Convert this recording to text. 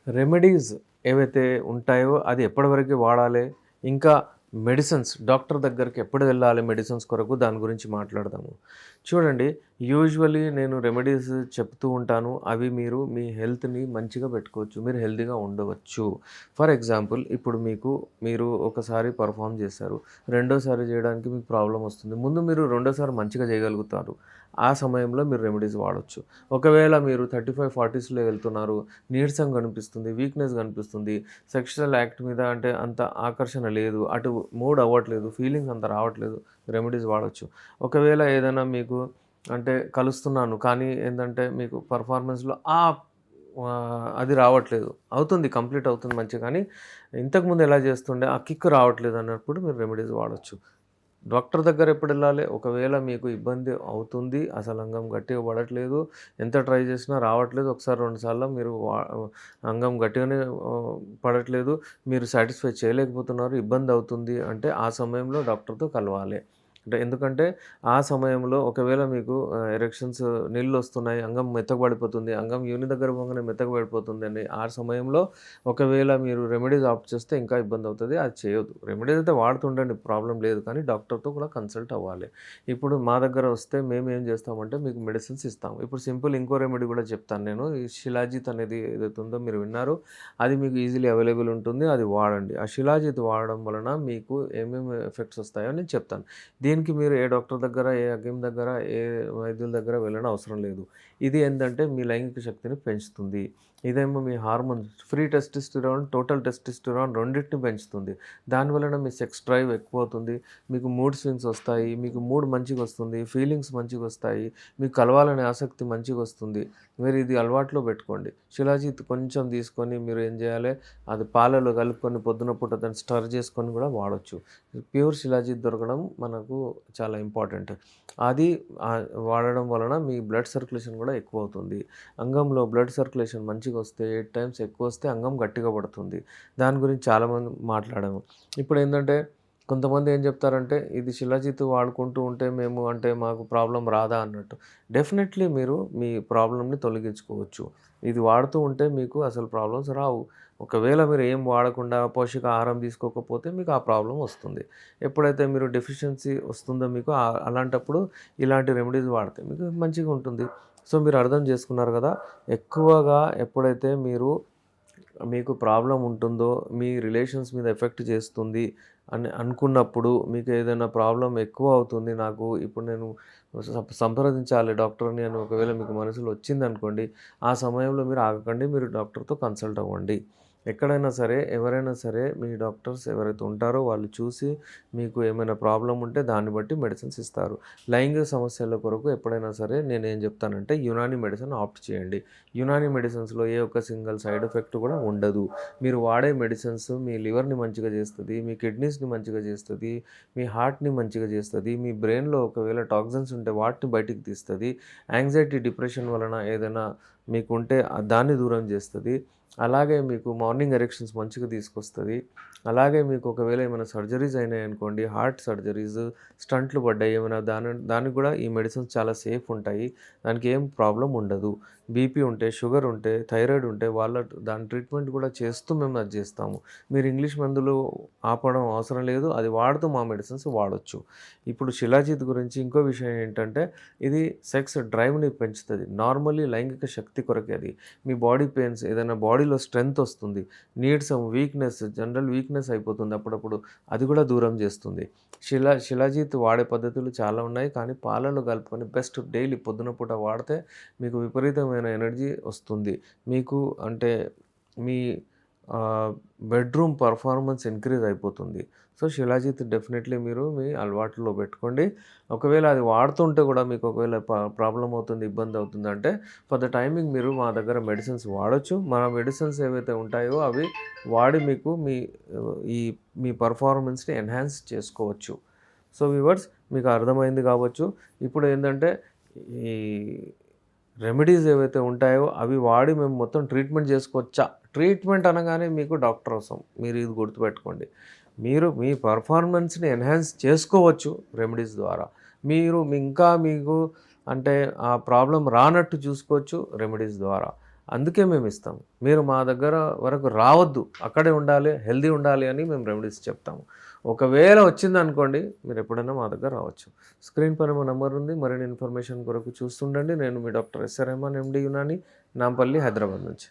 Remedies ఏవైతే ఉంటాయో అది ఎప్పటివరకు వాడాలి, ఇంకా మెడిసిన్స్ డాక్టర్ దగ్గరికి ఎప్పుడు వెళ్ళాలి మెడిసిన్స్ కొరకు దాని గురించి మాట్లాడదాము. చూడండి, యూజువల్లీ నేను రెమెడీస్ చెప్తూ ఉంటాను. అవి మీరు మీ హెల్త్‌ని మంచిగా పెట్టుకోవచ్చు. మీరు హెల్తీగా ఉండవచ్చు. ఫర్ ఎగ్జాంపుల్ ఇప్పుడు మీరు ఒకసారి పెర్ఫార్మ్ చేశారు. రెండోసారి చేయడానికి మీకు ప్రాబ్లమ్ వస్తుంది. ముందు మీరు రెండోసారి మంచిగా చేయగలుగుతారు. ఆ సమయంలో మీరు రెమెడీస్ వాడొచ్చు. ఒకవేళ మీరు 35, 40స్‌లో వెళ్తున్నారు, నీరసం కనిపిస్తుంది, వీక్‌నెస్ కనిపిస్తుంది, సెక్షువల్ యాక్ట్ మీద అంటే అంత ఆకర్షణ లేదు, అటు మూడ్ అవ్వట్లేదు, ఫీలింగ్స్ అంత రావట్లేదు, రెమెడీస్ వాడొచ్చు. ఒకవేళ ఏదైనా మీకు అంటే కలుస్తున్నాను కానీ ఏందంటే మీకు పెర్ఫార్మన్స్‌లో అది రావట్లేదు. అవుతుంది, కంప్లీట్ అవుతుంది మంచిగా, కానీ ఇంతకుముందు ఎలా చేస్తుండే ఆ కిక్ రావట్లేదు అన్నప్పుడు మీరు రెమెడీస్ వాడొచ్చు. డాక్టర్ దగ్గర ఎప్పుడెళ్ళాలి? ఒకవేళ మీకు ఇబ్బంది అవుతుంది, అసలు అంగం గట్టిగా పడట్లేదు, ఎంత ట్రై చేసినా రావట్లేదు, ఒకసారి 2 సార్లు మీరు అంగం గట్టిగానే పడట్లేదు, మీరు సాటిస్ఫై చేయలేకపోతున్నారు, ఇబ్బంది అవుతుంది అంటే ఆ సమయంలో డాక్టర్‌తో కలవాలి. అంటే ఎందుకంటే ఆ సమయంలో ఒకవేళ మీకు ఎరెక్షన్స్ నీళ్ళొస్తున్నాయి, అంగం మెత్తగబడిపోతుంది, అంగం యోని దగ్గర పోగానే మెత్తగబడిపోతుందండి. ఆ సమయంలో ఒకవేళ మీరు రెమెడీస్ ఆప్ట్ చేస్తే ఇంకా ఇబ్బందవుతది. అది చేయొద్దు. రెమెడీస్ అయితే వాడుతుండండి, ప్రాబ్లమ్ లేదు. కానీ డాక్టర్‌తో కూడా కన్సల్ట్ అవ్వాలి. ఇప్పుడు మా దగ్గర వస్తే మేమేం చేస్తామంటే మీకు మెడిసిన్స్ ఇస్తాము. ఇప్పుడు సింపుల్ ఇంకో రెమెడీ కూడా చెప్తాను నేను. ఈ శిలాజిత్ అనేది ఏదైతే ఉందో మీరు విన్నారు. అది మీకు ఈజీలీ అవైలబుల్ ఉంటుంది. అది వాడండి. ఆ శిలాజిత్ వాడడం వలన మీకు ఏమేమి ఎఫెక్ట్స్ వస్తాయో నేను చెప్తాను. దీనికి మీరు ఏ డాక్టర్ దగ్గర, ఏ హకీమ్ దగ్గర, ఏ వైద్యుల దగ్గర వెళ్ళడం అవసరం లేదు. ఇది ఏందంటే మీ లైంగిక శక్తిని పెంచుతుంది. ఇదేమో మీ hormones free testosterone, total testosterone రెండిటిని పెంచుతుంది. దానివలన మీ సెక్స్ డ్రైవ్ ఎక్కువవుతుంది. మీకు మూడ్ స్వింగ్స్ వస్తాయి. మీకు మూడ్ మంచిగొస్తుంది. ఫీలింగ్స్ మంచిగొస్తాయి. మీకు కలవాలనే ఆసక్తి మంచిగొస్తుంది. మీరు ఇది అలవాటులో పెట్టుకోండి. శిలాజిత్ కొంచెం తీసుకొని మీరు ఏం చేయాలి, అది పాలలో కలుపుకొని పొద్దున పూట దాన్ని స్టర్ చేసుకొని కూడా వాడొచ్చు. ప్యూర్ శిలాజిత్ దొరకడం మనకు చాలా ఇంపార్టెంట్. అది వాడడం వలన మీ బ్లడ్ సర్క్యులేషన్ కూడా ఎక్కువవుతుంది. అంగంలో బ్లడ్ సర్క్యులేషన్ మంచిగొస్తే 8 టైమ్స్ ఎక్కువొస్తే అంగం గట్టిగా పడుతుంది. దాని గురించి చాలామంది మాట్లాడాము. ఇప్పుడేందంటే కొంతమంది ఏం చెప్తారంటే, ఇది శిలాజిత్ వాడుకుంటూ ఉంటే మేము అంటే మాకు ప్రాబ్లమ్ రాదా అన్నట్టు. డెఫినెట్‌లీ మీరు మీ ప్రాబ్లమ్‌ని తొలగించుకోవచ్చు. ఇది వాడుతూ ఉంటే మీకు అసలు ప్రాబ్లమ్స్ రావు. ఒకవేళ మీరు ఏం వాడకుండా పోషకాహారం తీసుకోకపోతే మీకు ఆ ప్రాబ్లమ్ వస్తుంది. ఎప్పుడైతే మీరు డెఫిషియన్సీ వస్తుందో మీకు అలాంటప్పుడు ఇలాంటి రెమెడీస్ వాడితే మీకు మంచిగా ఉంటుంది. సో, మీరు అర్థం చేసుకున్నారు కదా! ఎక్కువగా ఎప్పుడైతే మీకు ప్రాబ్లమ్ ఉంటుందో, మీ రిలేషన్స్ మీద ఎఫెక్ట్ చేస్తుంది అని అనుకున్నప్పుడు, మీకు ఏదైనా ప్రాబ్లమ్ ఎక్కువ అవుతుంది, నాకు ఇప్పుడు నేను సంప్రదించాలి డాక్టర్‌ని అని ఒకవేళ మీకు మనసులో వచ్చిందనుకోండి, ఆ సమయంలో మీరు ఆగకండి. మీరు డాక్టర్‌తో కన్సల్ట్ అవ్వండి. ఎక్కడైనా సరే, ఎవరైనా సరే మీ డాక్టర్స్ ఎవరైతే ఉంటారో వాళ్ళు చూసి మీకు ఏమైనా ప్రాబ్లమ్ ఉంటే దాన్ని బట్టి మెడిసిన్స్ ఇస్తారు. లైంగిక సమస్యల కొరకు ఎప్పుడైనా సరే నేనేం చెప్తానంటే యునాని మెడిసిన్ ఆప్ట్ చేయండి. యునాని మెడిసిన్స్‌లో ఏ ఒక్క సింగిల్ సైడ్ ఎఫెక్ట్ కూడా ఉండదు. మీరు వాడే మెడిసిన్స్ మీ లివర్‌ని మంచిగా చేస్తది, మీ కిడ్నీస్‌ని మంచిగా చేస్తది, మీ హార్ట్‌ని మంచిగా చేస్తది, మీ బ్రెయిన్‌లో ఒకవేళ టాక్సిన్స్ ఉంటే వాటిని బయటికి తీస్తది. యాంగ్జైటీ, డిప్రెషన్ వలన ఏదైనా మీకుంటే దాన్ని దూరం చేస్తది. అలాగే మీకు మార్నింగ్ ఎరెక్షన్స్ మంచిగా తీసుకొస్తది. అలాగే మీకు ఒకవేళ ఏమైనా సర్జరీస్ అయినాయనుకోండి, హార్ట్ సర్జరీస్, స్టంట్లు పడ్డాయి ఏమైనా దానికి కూడా ఈ మెడిసిన్స్ చాలా సేఫ్ ఉంటాయి. దానికి ఏం ప్రాబ్లమ్ ఉండదు. బీపీ ఉంటే, షుగర్ ఉంటే, థైరాయిడ్ ఉంటే దాని ట్రీట్మెంట్ కూడా చేస్తూ మేము అది చేస్తాము. మీరు ఇంగ్లీష్ మందులు ఆపడం అవసరం లేదు. అది వాడుతూ మా మెడిసిన్స్ వాడొచ్చు. ఇప్పుడు శిలాజిత్ గురించి ఇంకో విషయం ఏంటంటే, ఇది సెక్స్ డ్రైవ్‌ని పెంచుతది. నార్మల్లీ లైంగిక శక్తి కొరకే అది. మీ బాడీ పెయిన్స్ ఏదైనా బాడీలో స్ట్రెంత్ వస్తుంది, నీరసం, వీక్‌నెస్, జనరల్ వీక్‌నెస్ అయిపోతుంది అప్పుడప్పుడు. అది కూడా దూరం చేస్తుంది. శిలాజిత్ వాడే పద్ధతులు చాలా ఉన్నాయి. కానీ పాలలో కలుపుకొని బెస్ట్ డైలీ పొద్దున పూట వాడితే మీకు విపరీతమైన ఎనర్జీ వస్తుంది. మీకు అంటే మీ బెడ్‌రూమ్ పెర్ఫార్మన్స్ ఇంక్రీజ్ అయిపోతుంది. సో, శిలాజిత్ డెఫినెట్‌లీ మీరు మీ అలవాటులో పెట్టుకోండి. ఒకవేళ అది వాడుతుంటే కూడా మీకు ఒకవేళ ప్రాబ్లమ్ అవుతుంది, ఇబ్బంది అవుతుందంటే ఫర్ ద టైమింగ్ మీరు మా దగ్గర మెడిసిన్స్ వాడొచ్చు. మన మెడిసిన్స్ ఏవైతే ఉంటాయో అవి వాడి ఈ మీ పెర్ఫార్మన్స్‌ని ఎన్హాన్స్ చేసుకోవచ్చు. సో, వ్యూవర్స్ మీకు అర్థమైంది కావచ్చు. ఇప్పుడు ఏందంటే ఈ రెమెడీస్ ఏవైతే ఉంటాయో అవి వాడి మేము మొత్తం ట్రీట్మెంట్ చేసుకోవచ్చా? ట్రీట్మెంట్ అనగానే మీకు డాక్టర్ అవసరం. మీరు ఇది గుర్తుపెట్టుకోండి. మీరు మీ పెర్ఫార్మన్స్‌ని ఎన్హాన్స్ చేసుకోవచ్చు రెమెడీస్ ద్వారా. ఇంకా మీకు అంటే ఆ ప్రాబ్లమ్ రానట్టు చూసుకోవచ్చు రెమెడీస్ ద్వారా. అందుకే మేము ఇస్తాము. మీరు మా దగ్గర వరకు రావద్దు, అక్కడే ఉండాలి, హెల్తీ ఉండాలి అని మేము రెమెడీస్ చెప్తాము. ఒకవేళ వచ్చిందనుకోండి, మీరు ఎప్పుడైనా మా దగ్గర రావచ్చు. స్క్రీన్ పైన మా నంబర్ ఉంది. మరిన్ని ఇన్ఫర్మేషన్ కొరకు చూస్తుండండి. నేను మీ డాక్టర్ ఎస్ఆర్ రెహమాన్, ఎండి యునాని, నాంపల్లి, హైదరాబాద్ నుంచి.